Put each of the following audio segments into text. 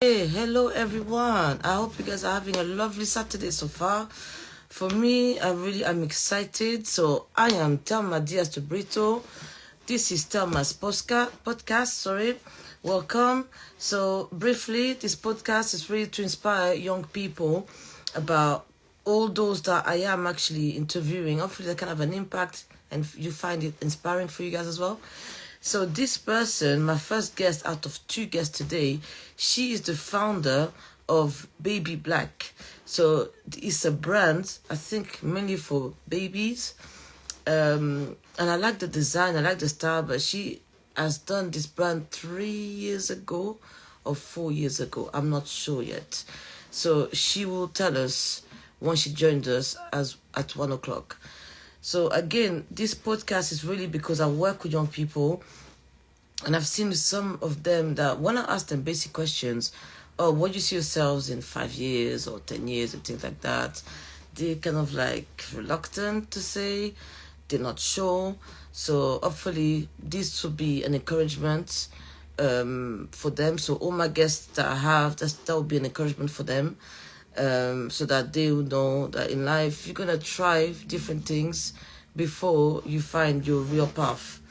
Hey, hello everyone. I hope you guys are having a lovely Saturday so far. For me, I'm excited. So I am Thelma Diaz to Brito. This is Thelma's podcast. Sorry, welcome. So briefly, this podcast is really to inspire young people about all those that I am actually interviewing. Hopefully, they can have an impact and you find it inspiring for you guys as well. So this person, my first guest out of two guests today, she is the founder of bbyblk. So it's a brand, I think mainly for babies. And I like the design, I like the style, but she has done this brand 3 years ago or 4 years ago. I'm not sure yet. So she will tell us when she joined us as at 1 o'clock. So again, this podcast is really because I work with young people and I've seen some of them that when I ask them basic questions, oh, what do you see yourselves in 5 years or 10 years and things like that, they're kind of like reluctant to say, they're not sure. So hopefully this will be an encouragement for them. So all my guests that I have, that will be an encouragement for them. So that they will know that in life you're gonna try different things before you find your real path.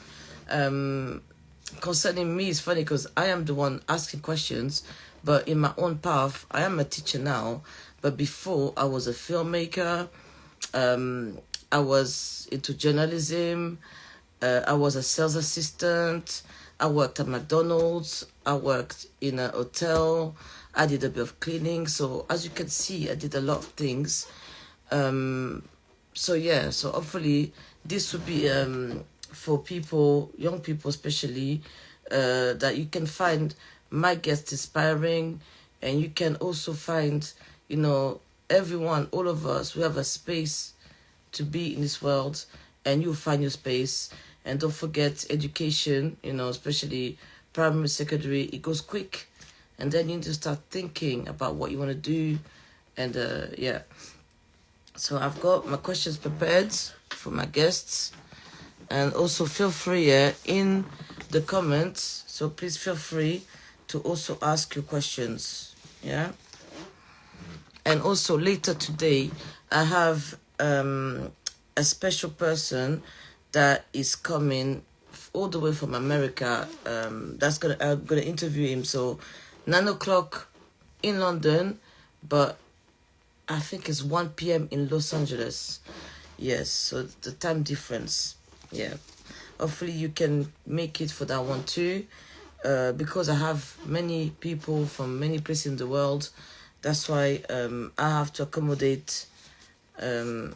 Concerning me, it's funny because I am the one asking questions, but in my own path, I am a teacher now. But before, I was a filmmaker. I was into journalism. I was a sales assistant. I worked at McDonald's. I worked in a hotel. I did a bit of cleaning. So as you can see, I did a lot of things. So hopefully this will be for people, young people especially, that you can find my guests inspiring, and you can also find, everyone, all of us, we have a space to be in this world, and you'll find your space. And don't forget education, especially primary, secondary, it goes quick. And then you need to start thinking about what you want to do. And so I've got my questions prepared for my guests. And also feel free in the comments. So please feel free to also ask your questions. Yeah. And also later today, I have a special person that is coming all the way from America. I'm gonna interview him. So 9 o'clock in London, but I think it's 1 p.m. in Los Angeles. Yes, so the time difference. Yeah. Hopefully you can make it for that one too. Because I have many people from many places in the world. That's why I have to accommodate. That's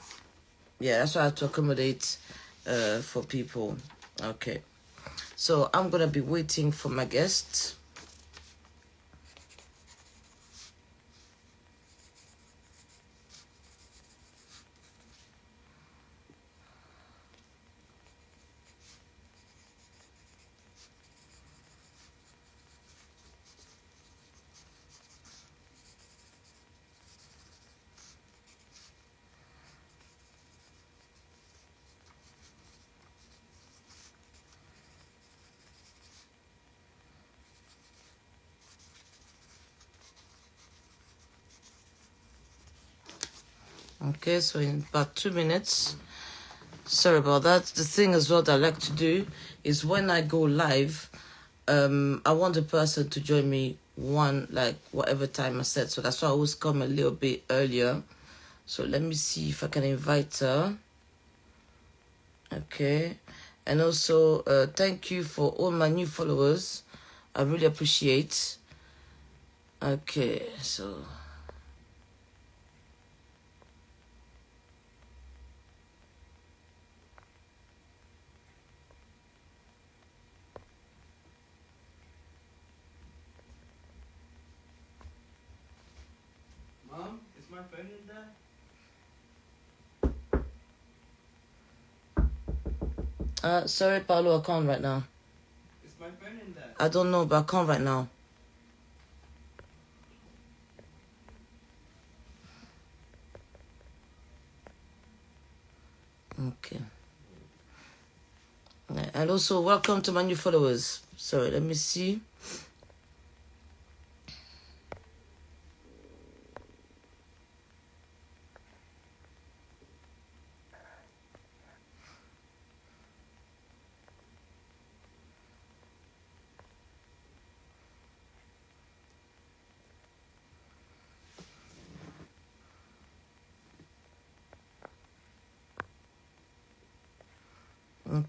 why I have to accommodate for people. Okay. So I'm going to be waiting for my guests. Okay, so in about 2 minutes. Sorry about that. The thing as well that I like to do is when I go live, I want the person to join me whatever time I said. So that's why I always come a little bit earlier. So let me see if I can invite her. Okay. And also, thank you for all my new followers. I really appreciate. Okay, so... Mom, is my phone in there? Sorry, Paolo, I can't right now. Is my phone in there? I don't know, but I can't right now. Okay. And also, welcome to my new followers. Sorry, let me see.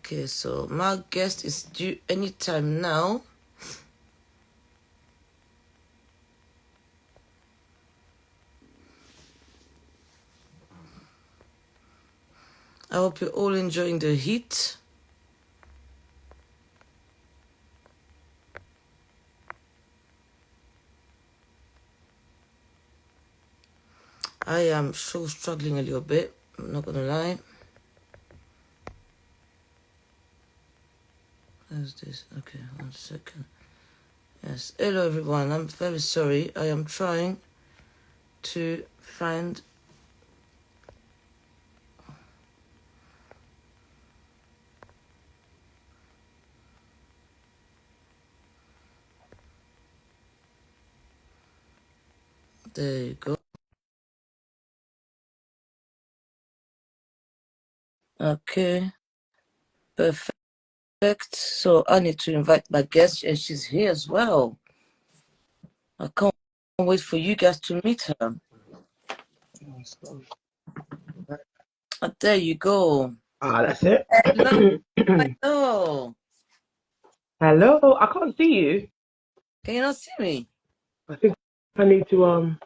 Okay, so my guest is due anytime now. I hope you're all enjoying the heat. I am so struggling a little bit, I'm not gonna lie. How's this? Okay, 1 second. Yes, hello everyone, I'm very sorry. I am trying to find there you go. Okay, perfect. So I need to invite my guest and she's here as well. I can't wait for you guys to meet her. There you go. That's it. Hello. Hello. Hello, I can't see you. Can you not see me? I think I need to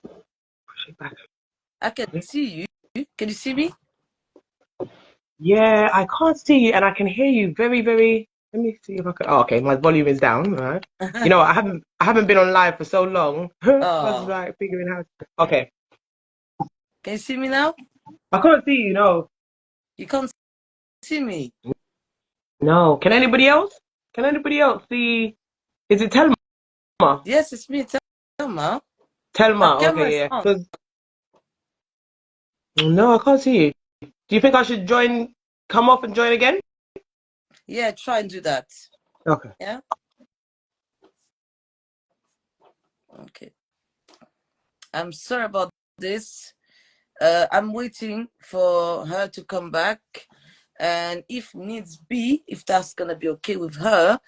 push it back. I can see you. Can you see me? Yeah, I can't see you and I can hear you very, very. Let me see if I can. Oh, okay, my volume is down. All right. You know, I haven't been on live for so long. I was Oh. like figuring out. Okay, Can you see me now? I can't see you. No, You can't see me. no. Can anybody else? Can anybody else see? Is it Telma? Yes, it's me, Thelma. My Telma. camera Okay, is yeah. on. Because no, I can't see you. Do you think I should join? Come off and join again? Yeah, try and do that. Okay. Yeah? Okay. I'm sorry about this. I'm waiting for her to come back. And if needs be, if that's going to be okay with her,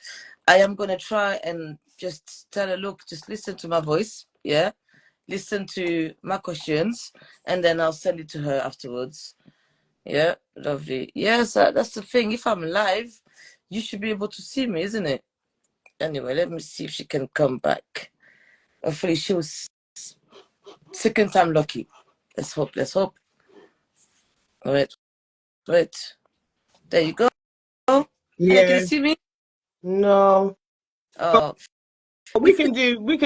I am going to try and just tell her, look, just listen to my voice. Yeah? Listen to my questions. And then I'll send it to her afterwards. Yeah, lovely. Yes, that's the thing. If I'm live, you should be able to see me, isn't it? Anyway, let me see if she can come back. Hopefully she was second time lucky. Let's hope, let's hope. Wait. There you go. Hey, can you Yeah. see me? No. Oh, We can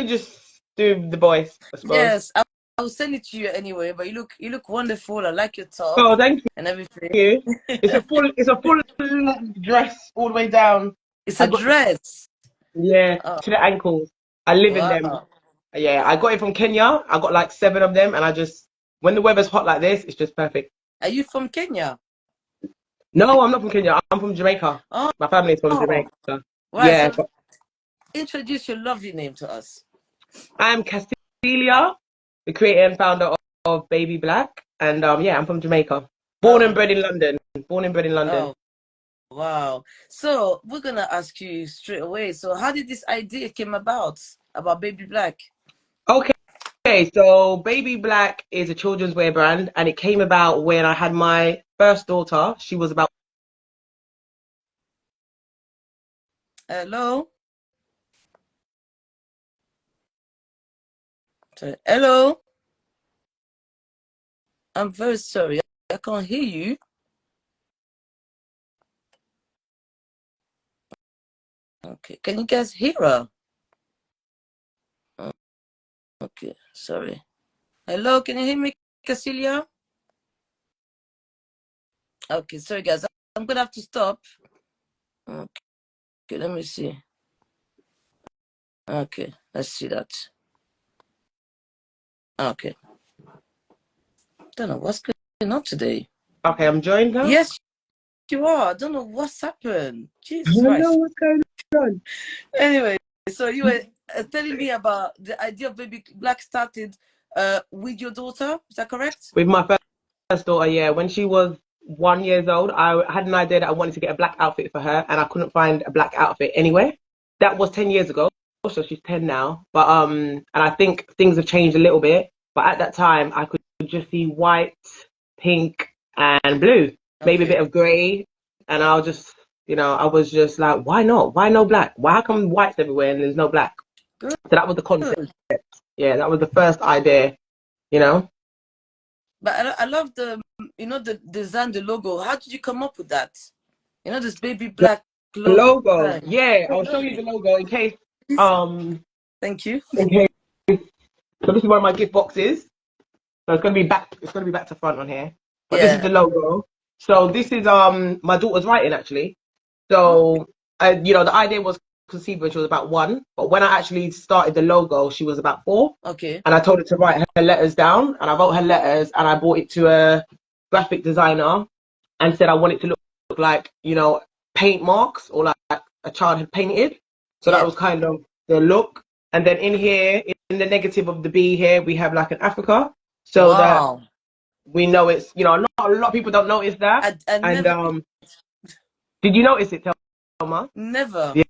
just do the voice, I suppose. yes. I'll send it to you anyway, but you look wonderful. I like your top Oh, thank and everything. you. It's a full dress all the way down. It's I a got dress. yeah Oh, to the ankles. I live in them. wow. Yeah, I got it from Kenya. I got like 7 of them, and I just when the weather's hot like this, it's just perfect. Are you from Kenya? No, I'm not from Kenya. I'm from Jamaica. Oh, My family's from oh. Jamaica. Right. Yeah, So but introduce your lovely name to us. I'm Casselia, the creator and founder of Baby Black, and yeah, I'm from Jamaica. Born and Oh, bred in London. Born and bred in London. oh, wow. So we're gonna ask you straight away. So how did this idea came about Baby Black? Okay, so Baby Black is a children's wear brand, and it came about when I had my first daughter. She was about. Hello? Sorry. Hello? I'm very sorry. I can't hear you. Okay. Can you guys hear her? Oh, okay. Sorry. Hello, can you hear me, Casselia? Okay, sorry guys. I'm gonna have to stop. Okay, let me see. Okay, let's see that. Okay. Don't know what's going on today. Okay, I'm joined now. Yes, you are. I don't know what's happened. I Jesus don't know Christ. what's going on. Anyway, so you were telling me about the idea of Baby Black started with your daughter. Is that correct? With my first daughter, yeah, when she was 1 year old, I had an idea that I wanted to get a black outfit for her, and I couldn't find a black outfit anywhere. That was 10 years ago, so she's 10 now. But and I think things have changed a little bit. But at that time, I could just see white, pink, and blue, maybe a Okay. bit of grey, and I was just I was just like, why not? Why no black? Why how come white's everywhere and there's no black? Good. So that was the concept. Yeah, that was the first idea, you know. But I love the design, the logo. How did you come up with that? This baby The black logo logo. design. Yeah, I'll show you the logo in case um Thank you. in case so this is one of my gift boxes. So it's gonna be back to front on here. But this is Yeah. the logo. So this is my daughter's writing actually. Oh, So the idea was conceived when she was about 1, but when I actually started the logo, she was about 4. okay. And I told her to write her letters down, and I wrote her letters, and I brought it to a graphic designer, and said I want it to look like paint marks or like a child had painted. So that Yeah. was kind of the look. And then in here, in the negative of the B here, we have like an Africa, so that Wow. we know it's a lot of people don't notice that. I And never, did you notice it, Thelma? never. Yeah,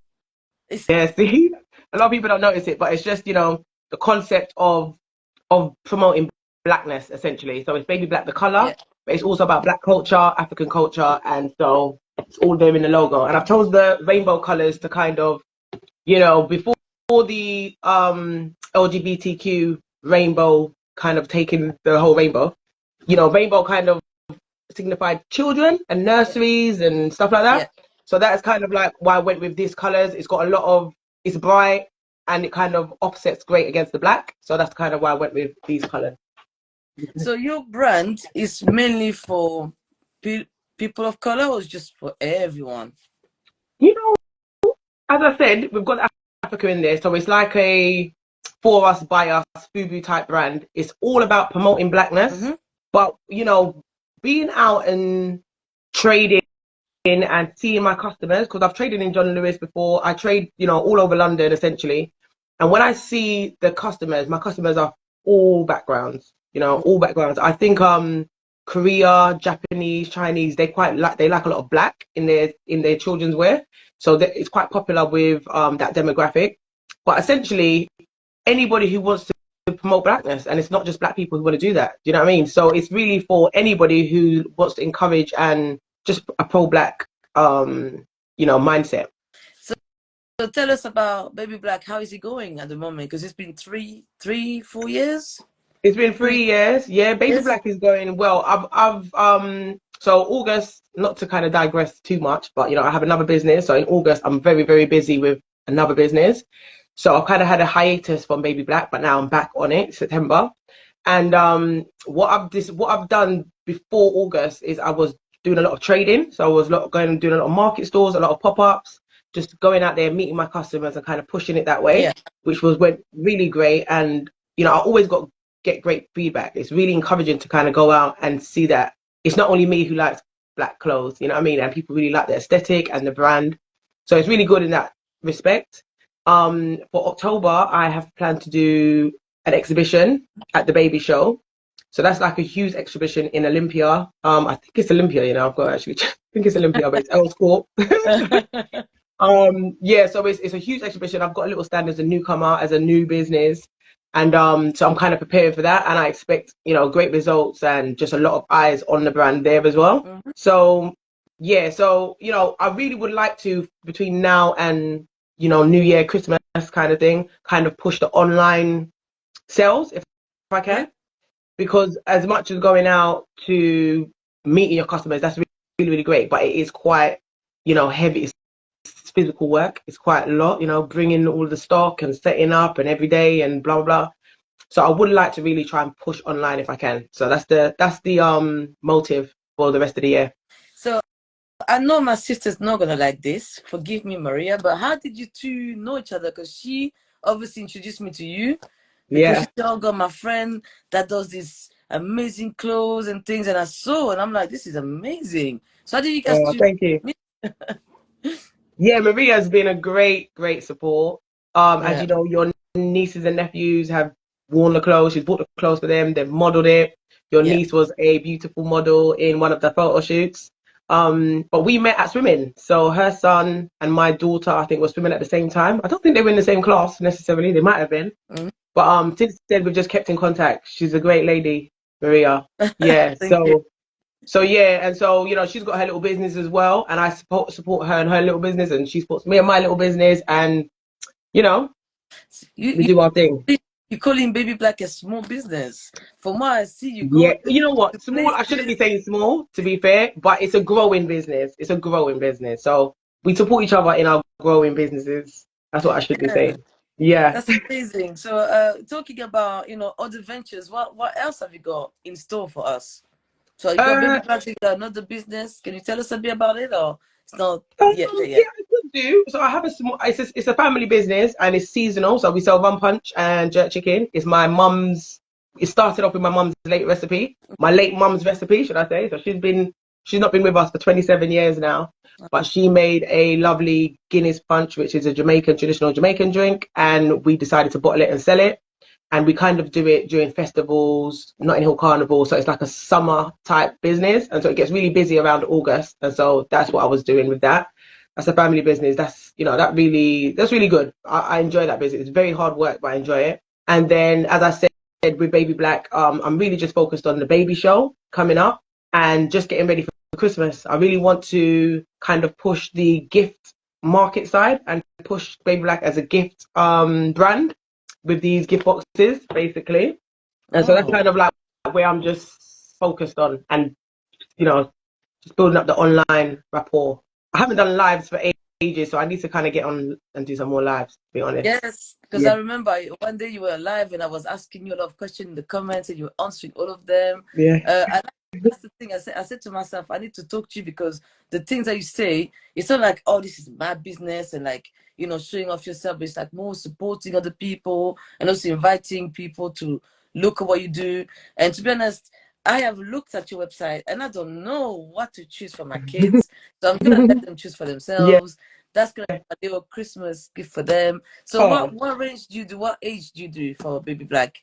It's yeah. See, a lot of people don't notice it, but it's just the concept of promoting blackness essentially. So it's baby black, the color, yeah. but it's also about black culture, African culture, and so it's all there in the logo. And I've chose the rainbow colors to kind of, before the LGBTQ rainbow kind of taking the whole rainbow, rainbow kind of signified children and Yeah. nurseries and stuff like Yeah. that. So that is kind of like why I went with these colors. It's bright and it kind of offsets great against the black. So that's kind of why I went with these colors. So your brand is mainly for people of color, or is just for everyone? You know, as I said, we've got Africa in there. So it's like a for us, by us, FUBU type brand. It's all about promoting blackness. Mm-hmm. But, being out and trading and seeing my customers, because I've traded in John Lewis before. I trade, all over London essentially. And when I see the customers, my customers are all backgrounds, all backgrounds. I think Korea, Japanese, Chinese, they like a lot of black in their children's wear. So it's quite popular with that demographic. But essentially, anybody who wants to promote blackness, and it's not just black people who want to do that. Do you know what I mean? So it's really for anybody who wants to encourage and just a pro-black, mindset. So tell us about Baby Black. How is it going at the moment? Because it's been 4 years. It's been 3 3 years. Yeah, Baby years. Black is going well. So August, not to kind of digress too much, but I have another business. So in August, I'm very, very busy with another business. So I've kind of had a hiatus from Baby Black, but now I'm back on it, September. And what I've done before August is I was doing a lot of trading. So I was going and doing a lot of market stores, a lot of pop-ups, just going out there, meeting my customers and kind of pushing it that way, Yeah. which went really great. And I always get great feedback. It's really encouraging to kind of go out and see that it's not only me who likes black clothes, you know what I mean? And people really like the aesthetic and the brand. So it's really good in that respect. For October, I have planned to do an exhibition at the Baby Show. So that's like a huge exhibition in Olympia. I think it's Olympia, I've got actually, I think it's Olympia, but it's Earl's Court. Yeah, so it's a huge exhibition. I've got a little stand as a newcomer, as a new business. And so I'm kind of preparing for that. And I expect, great results and just a lot of eyes on the brand there as well. Mhm. So, yeah, I really would like to, between now and, New Year, Christmas kind of thing, kind of push the online sales if I Yeah. can. Because as much as going out to meeting your customers, that's really, really, really great. But it is quite, heavy. It's physical work. It's quite a lot, bringing all the stock and setting up and every day and blah, blah, blah. So I would like to really try and push online if I can. So that's the motive for the rest of the year. So I know my sister's not gonna like this. Forgive me, Maria, but how did you two know each other? Because she obviously introduced me to you because she Yeah. said, "Oh, got my friend that does this amazing clothes and things," and I saw, and I'm like, "This is amazing." So how did you guys Oh, two thank you. meet? Yeah, Maria has been a great, great support. As Yeah, you know, your nieces and nephews have worn the clothes. She's bought the clothes for them. They've modeled it. Your yeah. niece was a beautiful model in one of the photo shoots. But we met at swimming. So her son and my daughter, I think, were swimming at the same time. I don't think they were in the same class necessarily. They might have been. Mhm. But since then, we've just kept in contact. She's a great lady, Maria. Yeah. Thank you. So So yeah, and so she's got her little business as well, and I support her and her little business, and she supports me and my little business, and you know You we do our thing. you calling Baby Black a small business. From what I see, you go Yeah, you know to what? Small. I shouldn't places. be saying small, to be fair, but it's a growing business. It's a growing business. So we support each other in our growing businesses. That's what I should be Yeah, saying. Yeah. that's amazing. So, talking about other ventures, what else have you got in store for us? So you got Baby Uh, Black, you got another business. Can you tell us a bit about it, or it's not yet there yeah, yet? I could do. So I have a small. It's a family business and it's seasonal. So we sell rum punch and jerk chicken. It's my mum's. It started off with my mum's late recipe. My late mum's recipe, should I say? So she's not been with us for 27 years now, but she made a lovely Guinness punch, which is a traditional Jamaican drink, and we decided to bottle it and sell it. And we kind of do it during festivals, Notting Hill Carnival. So it's like a summer type business. And so it gets really busy around August. And so that's what I was doing with that. That's a family business. That's really good. I enjoy that business. It's very hard work, but I enjoy it. And then, as I said, with Baby Black, I'm really just focused on the baby show coming up and just getting ready for Christmas. I really want to kind of push the gift market side and push Baby Black as a gift brand with these gift boxes, basically. And so that's Oh, kind of like where I'm just focused on and, you know, just building up the online rapport. I haven't done lives for ages, so I need to kind of get on and do some more lives, to be honest. yes, because Yeah. I remember one day you were live and I was asking you a lot of questions in the comments and you were answering all of them. Yeah. That's the thing. I said to myself, I need to talk to you because the things that you say, it's not like, oh, this is my business and like, showing off yourself. It's like more supporting other people and also inviting people to look at what you do. And to be honest, I have looked at your website and I don't know what to choose for my kids. So I'm gonna let them choose for Yeah. themselves. That's gonna be a little Christmas gift for them. So Oh, what range do you do? What age do you do for Baby Black?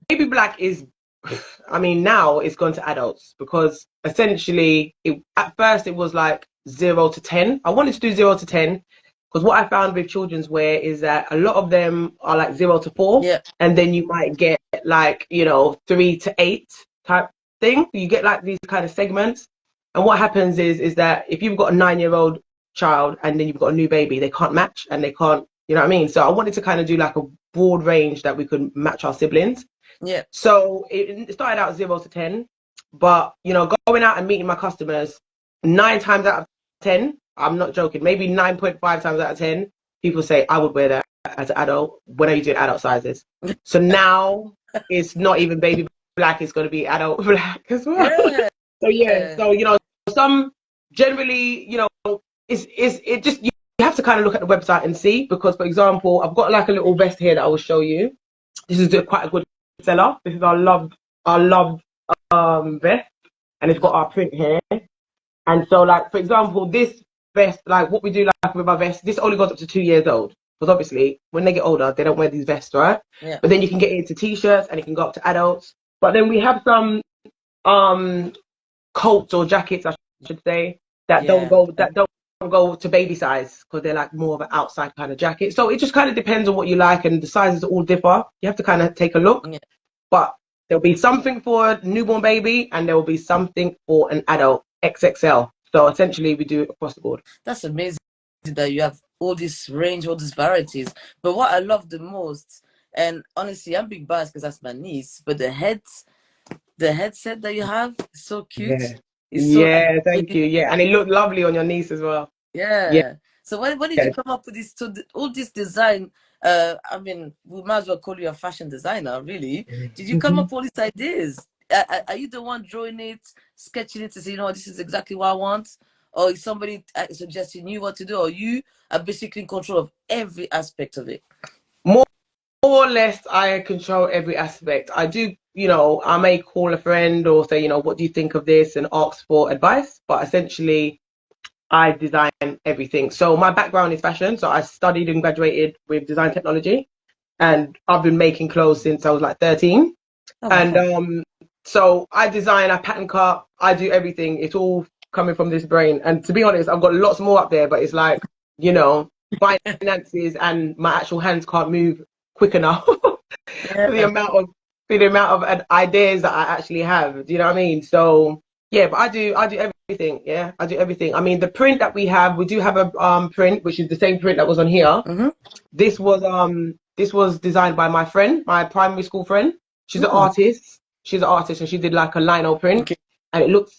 Baby Black is, I mean, now it's gone to adults because essentially, at first it was like 0 to 10. I wanted to do 0 to 10 because what I found with children's wear is that a lot of them are like 0 to 4, Yeah, and then you might get like 3 to 8 type thing. You get like these kind of segments, and what happens is that if you've got a 9-year-old child and then you've got a new baby, they can't match and they can't, you know what I mean? So I wanted to kind of do like a broad range that we could match our siblings. yeah, So it started out 0 to 10, but going out and meeting my customers, 9 times out of 10, I'm not joking, maybe 9.5 times out of 10, people say I would wear that as an adult. When are you doing adult sizes? So now it's not even baby black; it's going to be adult black as well. yeah. So yeah, so some generally, it just you have to kind of look at the website and see because, for example, I've got like a little vest here that I will show you. This is quite a good seller. This is our loved vest, and it's got our print here. And so, like for example, this vest, like what we do like with our vest, this only goes up to 2 years old. Because obviously, when they get older, they don't wear these vests, right? Yeah. But then you can get into t-shirts and it can go up to adults. But then we have some um coats or jackets, I should say, that don't Yeah. go to baby size because they're like more of an outside kind of jacket. So it just kind of depends on what you like, and the sizes all differ. You have to kind of take a look. Yeah. But there'll be something for a newborn baby and there will be something for an adult XXL. So essentially we do it across the board. That's amazing that you have all this range, all these varieties. But what I love the most, and honestly, I'm big biased because that's my niece, but the headset that you have is so cute. Yeah. It's so like Yeah, thank really, you. Yeah. And it looked lovely on your niece as well. Yeah. yeah. So when did you come up with this? So all this design. I mean, we might as well call you a fashion designer, really. Did you come up with all these ideas? Are you the one drawing it, sketching it to say, this is exactly what I want? Or is somebody suggesting you what to do? Or you are basically in control of every aspect of it? More or less, I control every aspect. I do, I may call a friend or say, what do you think of this and ask for advice. But essentially, I design everything. So my background is fashion. So I studied and graduated with design technology, and I've been making clothes since I was like 13. Oh, And wow. so I design, I pattern cut, I do everything. It's all coming from this brain. And to be honest, I've got lots more up there, but it's like, finances and my actual hands can't move quick enough for the Yeah. amount of for the amount of ideas that I actually have. Do you know what I mean? So yeah, but I do everything. Yeah, I do everything. I mean, the print that we do have a print which is the same print that was on here. Mm-hmm. This was designed by my friend, my primary school friend. She's an Mm. artist. She's an artist, and she did like a lino print, Okay. and it looked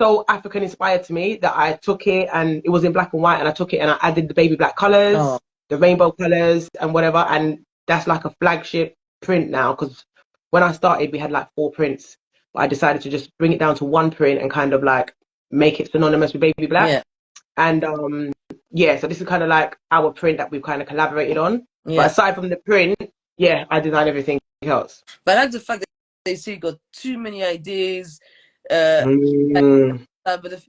so African inspired to me that I took it, and it was in black and white, and I took it and I added the baby black Oh, colors, the rainbow colors, and whatever, and that's like a flagship print now. Because when I started, we had like 4 prints, but I decided to just bring it down to one print and kind of like make it synonymous with baby black. yeah, And yeah, so this is kind of like our print that we've kind of collaborated on. But yeah. aside from the print, yeah, I design everything else. But I like the fact that they say you got too many ideas. Uh, Mm, but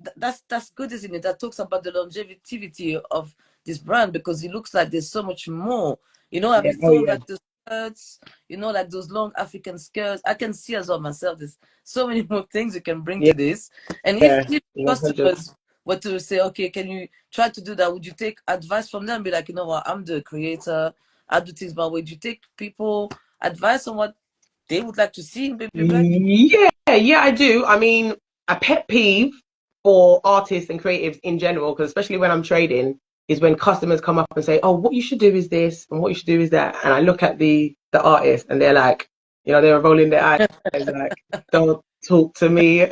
that's good, isn't it? That talks about the longevity of this brand because it looks like there's so much more. Have yeah, you oh thought yeah. like the skirts? Like those long African skirts. I can see as well myself. There's so many more things you can bring Yeah, to this. And if yeah, yeah, 100. customers were to say, okay, can you try to do that? Would you take advice from them? Be like, you know what, I'm the creator. I do things my way. Would you take people advice on what they would like to see in Baby Black? Yeah, yeah, I do. I mean, a pet peeve for artists and creatives in general, because especially when I'm trading, is when customers come up and say, "Oh, what you should do is this, and what you should do is that," and I look at the artist, and they're like, they're rolling their eyes, like, "Don't talk to me."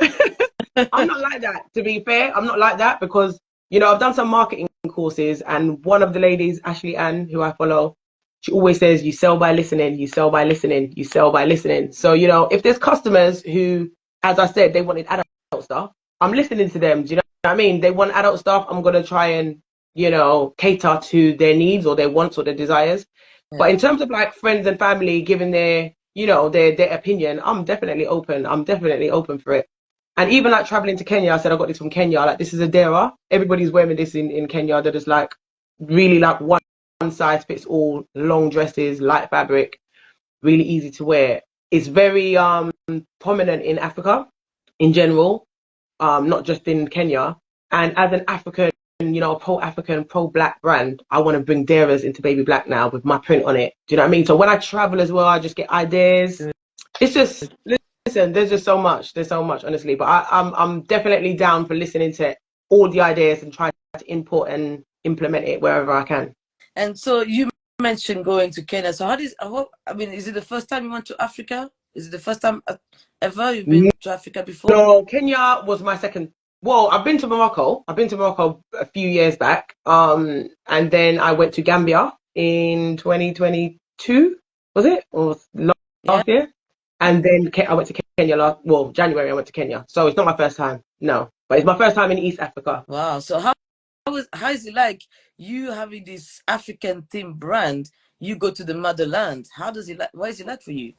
I'm not like that. To be fair, I'm not like that because I've done some marketing courses, and one of the ladies, Ashley Ann, who I follow, she always says, "You sell by listening. You sell by listening. You sell by listening." So if there's customers who, as I said, they wanted adult stuff, I'm listening to them. Do you know what I mean? They want adult stuff. I'm gonna try and cater to their needs or their wants or their desires. Yeah. But in terms of like friends and family giving their opinion, I'm definitely open. I'm definitely open for it. And even like traveling to Kenya, I said I got this from Kenya. Like this is a dera. Everybody's wearing this in Kenya. They're just like really like one size fits all, long dresses, light fabric, really easy to wear. It's very prominent in Africa in general, not just in Kenya. And as an African, pro-African, pro-black brand, I want to bring Deras into Baby Black now with my print on it. Do you know what I mean? So when I travel as well, I just get ideas. It's just listen, there's just so much. There's so much, honestly. But I'm definitely down for listening to all the ideas and trying to import and implement it wherever I can. And so you mentioned going to Kenya. So is it the first time you went to Africa? Is it the first time ever you've been to Africa before? No, Kenya was my second. Well, I've been to Morocco. I've been to Morocco a few years back. And then I went to Gambia in 2022, was it? Or Yeah. last year? And then I went to Kenya January I went to Kenya. So it's not my first time, no. But it's my first time in East Africa. Wow. So how is it like you having this African themed brand? You go to the motherland. How does it like? What is it like for you?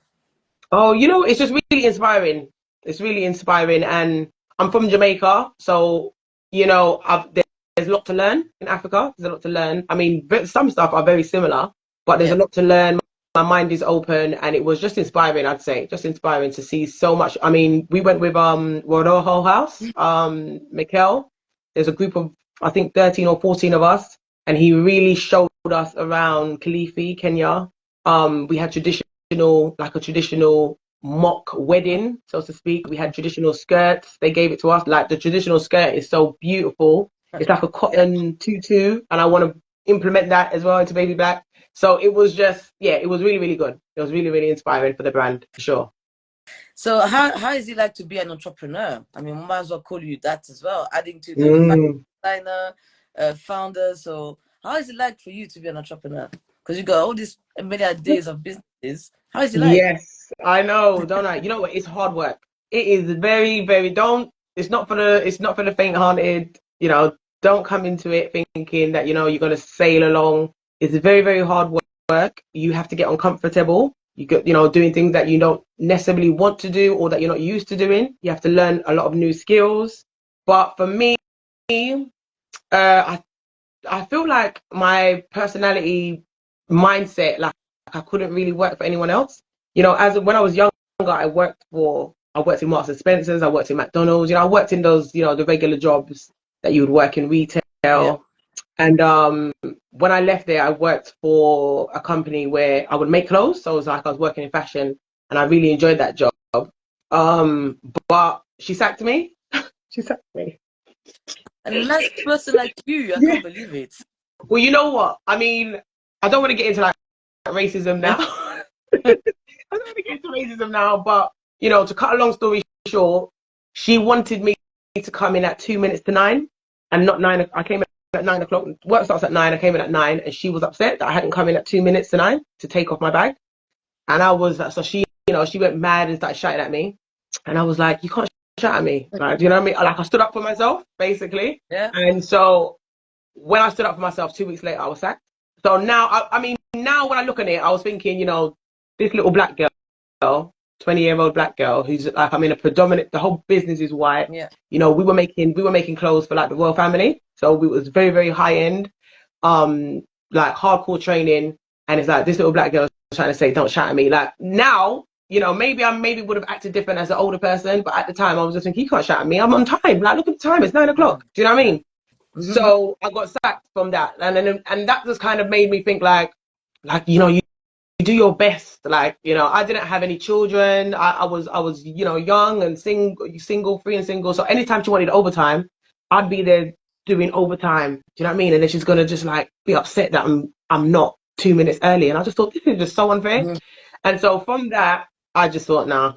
Oh, it's just really inspiring. It's really inspiring. And I'm from Jamaica. So, there's a lot to learn in Africa. There's a lot to learn. I mean, some stuff are very similar, but there's Yeah. a lot to learn. My mind is open, and it was just inspiring, I'd say. Just inspiring to see so much. I mean, we went with Rodoho House, Mikel. There's a group of, I think, 13 or 14 of us, and he really showed us around Kilifi, Kenya. We had like a traditional mock wedding, so to speak. We had traditional skirts. They gave it to us. Like the traditional skirt is so beautiful. It's like a Yeah. cotton tutu, and I want to implement that as well into Baby Black. So it was just, yeah, it was really, really good. It was really, really inspiring for the brand, for sure. So how is it like to be an entrepreneur? I mean, we might as well call you that as well, adding to the Mm. designer, founder. So how is it like for you to be an entrepreneur? Because you got all these many ideas of businesses. How is it like? Yes, I know, don't I? You know what? It's hard work. It is very, very. It's not for the faint-hearted. Don't come into it thinking that you're gonna sail along. It's very, very hard work. You have to get uncomfortable. You get, doing things that you don't necessarily want to do or that you're not used to doing. You have to learn a lot of new skills. But for me, I feel like my personality mindset, like I couldn't really work for anyone else. As when I was younger, I worked in Marks and Spencers, I worked in McDonald's, I worked in those, the regular jobs that you would work in Yeah. retail. And when I left there, I worked for a company where I would make clothes. So it was like I was working in fashion. and I really enjoyed that job. But she sacked me. She sacked me. A nice person like you, I Yeah. can't believe it. Well, you know what? I mean, I don't want to get into like racism now. I don't want to get into racism now, but you know, to cut a long story short, she wanted me to come in at 2 minutes to 9, and not 9. I came in at 9 o'clock. Work starts at 9. I came in at 9, and she was upset that I hadn't come in at 2 minutes to 9 to take off my bag. And I was so she, you know, she went mad and started shouting at me, and I was like, you can't shout at me, like, do you know what I mean? Like I stood up for myself, basically. Yeah. And so when I stood up for myself, 2 weeks later, I was sacked. So now, I mean, now when I look at it, I was thinking, you know, this little black girl, 20-year-old black girl, who's like, I mean, the whole business is white. Yeah. You know, we were making clothes for like the royal family, so it was very, very high end, like hardcore training. And it's like this little black girl trying to say, "Don't shout at me." Like now, you know, maybe I would have acted different as an older person, but at the time, I was just thinking, "You can't shout at me. I'm on time. Like, look at the time. It's 9 o'clock." Do you know what I mean? Mm-hmm. So I got sacked from that, and that just kind of made me think like you know, you do your best. Like, you know, I didn't have any children. I was you know, young and single, free and single. So anytime she wanted overtime, I'd be there doing overtime. Do you know what I mean? And then she's gonna just like be upset that I'm not 2 minutes early, and I just thought this is just so unfair. Mm-hmm. And so from that, I just thought, nah,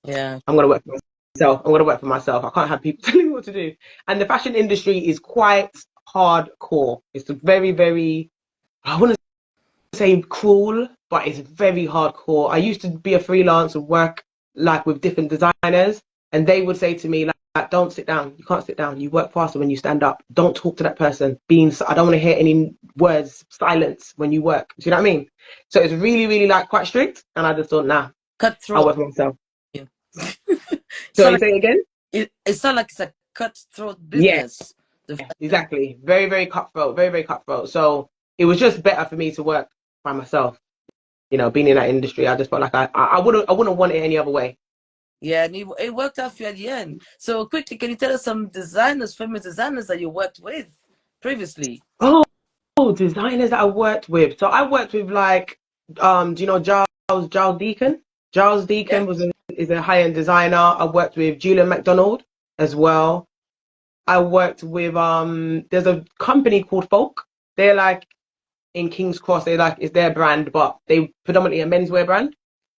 Yeah. I'm gonna work for myself. I'm gonna work for myself. I can't have people telling me what to do. And the fashion industry is quite hardcore. It's very, very, I wouldn't say cruel, but it's very hardcore. I used to be a freelance and work like with different designers, and they would say to me like, don't sit down. You can't sit down. You work faster when you stand up. Don't talk to that person. I don't want to hear any words, silence when you work. Do you know what I mean? So it's really, really like quite strict. And I just thought, nah, I'll Cutthroat. work for myself. Yeah. So you say it again? It sounds like it's a cutthroat Yeah, business. exactly. Very, very cutthroat. Very, very cutthroat. So it was just better for me to work by myself. You know, being in that industry, I just felt like I wouldn't want it any other way. Yeah, and it worked out for you at the end. So quickly, can you tell us some designers, famous designers that you worked with previously? Oh, designers that I worked with. So I worked with like, do you know Giles Deacon? Giles Yeah. Deacon is a high-end designer. I worked with Julian McDonald as well. I worked with there's a company called Folk. They're like in King's Cross. They like, it's their brand, but they predominantly a menswear brand.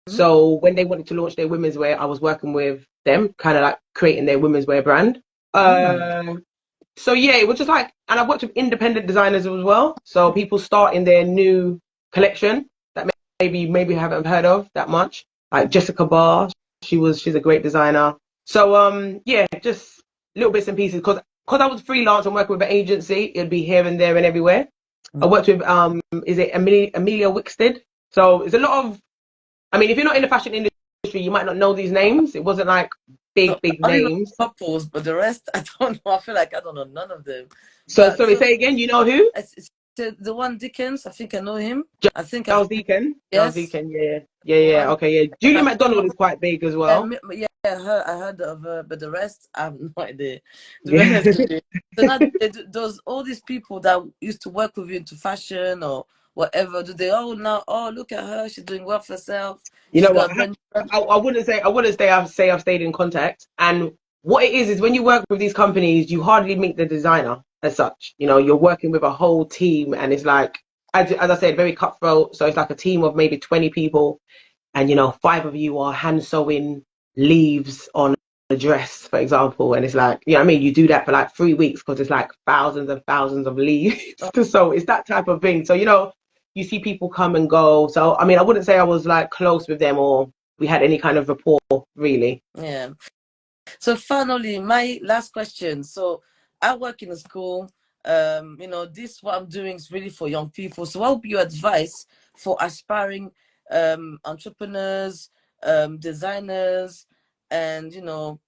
Mm-hmm. So when they wanted to launch their women's wear, I was working with them, kind of like creating their women's wear brand. So yeah, it was just like, and I worked with independent designers as well. So people starting their new collection that maybe haven't heard of that much, like Jessica Barr. She's a great designer. So yeah, just little bits and pieces because I was freelance and working with an agency. It'd be here and there and everywhere. I worked with is it Amelia Wickstead? So it's a lot of. I mean, if you're not in the fashion industry, you might not know these names. It wasn't like big I only know names. couples, but the rest I don't know. I feel like I don't know none of them. So sorry, say again. You know who? It's the one Dickens. I think I know him. I think Giles Deacon. Giles yes. Deacon. Yeah. Okay, yeah. Julie McDonald is quite big as well. Yeah, I heard of her, but the rest I have no idea. To be Yeah. honest with you. So now those all these people that used to work with you into fashion or whatever, do they all now? Oh, look at her, she's doing well for herself. You She's know what? got a brand new I wouldn't say I've stayed in contact. And what it is when you work with these companies, you hardly meet the designer as such. You know, you're working with a whole team, and it's like, as I said, very cutthroat. So it's like a team of maybe 20 people, and you know, 5 of you are hand sewing leaves on a dress, for example. And it's like, you know what I mean? You do that for like 3 weeks because it's like thousands and thousands of leaves. So it's that type of thing. So, you know, you see people come and go. So, I mean, I wouldn't say I was like close with them or we had any kind of rapport, really. Yeah. So finally, my last question. So I work in a school. You know, this what I'm doing is really for young people. So what would be your advice for aspiring entrepreneurs, designers, and you know,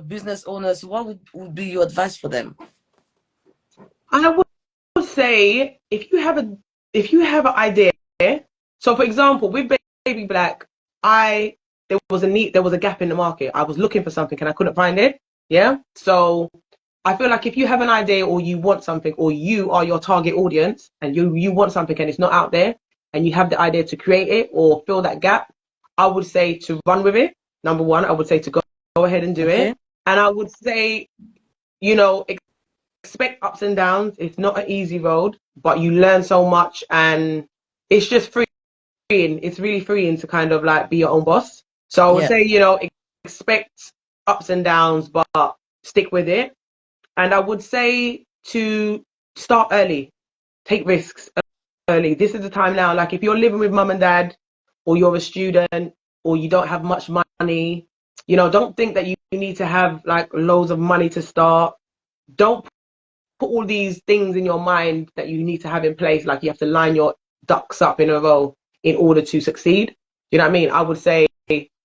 business owners? What would be your advice for them? And I would say if you have an idea. So, for example, with Baby Black, there was a gap in the market. I was looking for something and I couldn't find it. Yeah. So I feel like if you have an idea or you want something or you are your target audience and you want something and it's not out there and you have the idea to create it or fill that gap, I would say to run with it. Number one, I would say to go ahead and do Okay. it. And I would say, you know, expect ups and downs. It's not an easy road, but you learn so much, and it's just freeing. It's really freeing to kind of like be your own boss. So I would Yeah. say, you know, expect ups and downs, but stick with it. And I would say to start early, take risks early. This is the time now. Like if you're living with mum and dad, or you're a student, or you don't have much money, you know, don't think that you need to have like loads of money to start. Don't put all these things in your mind that you need to have in place. Like you have to line your ducks up in a row in order to succeed. You know what I mean? I would say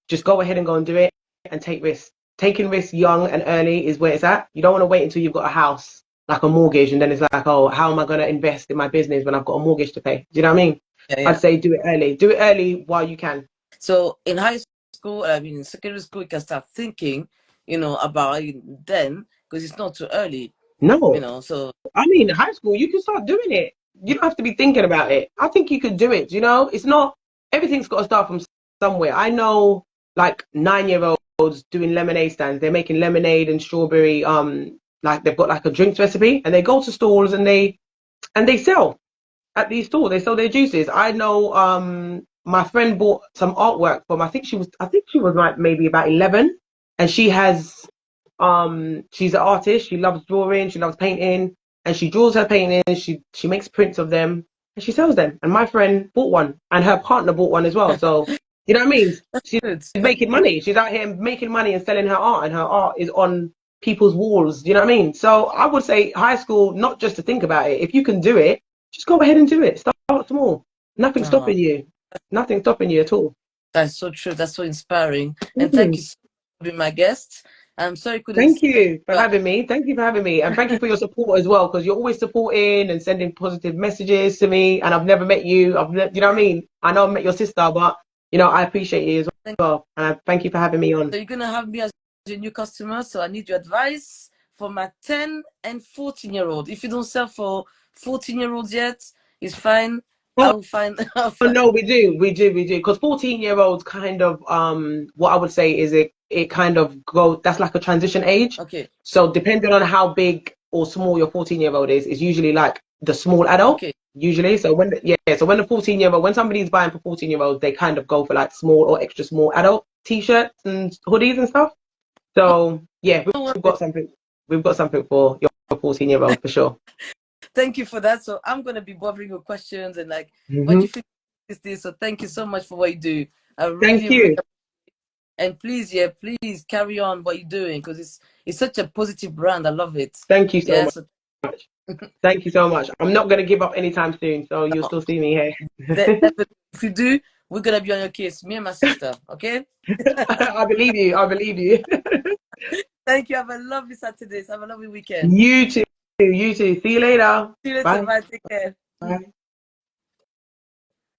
just go ahead and go and do it and take risks. Taking risks young and early is where it's at. You don't want to wait until you've got a house, like a mortgage, and then it's like, oh, how am I going to invest in my business when I've got a mortgage to pay? Do you know what I mean? Yeah. I'd Yeah. say do it early. Do it early while you can. So in high school, I mean, in secondary school, you can start thinking, about it then, because it's not too early, No, So I mean, high school, you can start doing it. You don't have to be thinking about it. I think you could do it. You know, it's not, everything's got to start from somewhere. I know like 9-year-olds doing lemonade stands. They're making lemonade and strawberry, like they've got like a drinks recipe, and they go to stalls and they sell at these stores. They sell their juices. I know, my friend bought some artwork from, I think she was like maybe about 11, and she's an artist. She loves drawing, she loves painting, and she draws her paintings. She makes prints of them and she sells them. And my friend bought one, and her partner bought one as well. So you know what I mean? She's good. making money. She's out here making money and selling her art, and her art is on people's walls. You know what I mean? So I would say high school, not just to think about it. If you can do it, just go ahead and do it. Start small. Nothing's Oh, stopping you. Nothing's stopping you at all. that's so true. That's so inspiring. And thank Mhm. you so much for being my guest. I'm sorry I couldn't Thank see you for you. having me. Thank you for having me. And thank you for your support as well, because you're always supporting and sending positive messages to me. And I've never met you. You know what I mean? I know I've met your sister, but, you know, I appreciate you as well. And I thank you for having me on. So you're going to have me as a new customer. So I need your advice for my 10 and 14-year-old. If you don't sell for 14-year-olds yet, it's fine. Oh, I'll find. no, we do. Because 14-year-olds kind of, what I would say is it kind of that's like a transition age. Okay. So depending on how big or small your 14-year-old is usually like the small adult. Okay. Usually, so when the 14-year-old, when somebody's buying for 14-year-olds, they kind of go for like small or extra small adult t-shirts and hoodies and stuff. So yeah, we've got something. We've got something for your 14-year-old for sure. Thank you for that. So I'm going to be bothering your questions and like, what do Hmm. you think is this? So thank you so much for what you do. I Thank really, really, you. and please, yeah, please carry on what you're doing because it's such a positive brand. I love it. Thank you so Yeah. much. So Thank you so much. I'm not going to give up anytime soon, so you'll still see me here. if you do, we're gonna be on your case, me and my sister. Okay. I believe you. I believe you. Thank you. Have a lovely Saturday. Have a lovely weekend. You too. You too. See you later. See you later. Bye. Bye. Take care. Bye.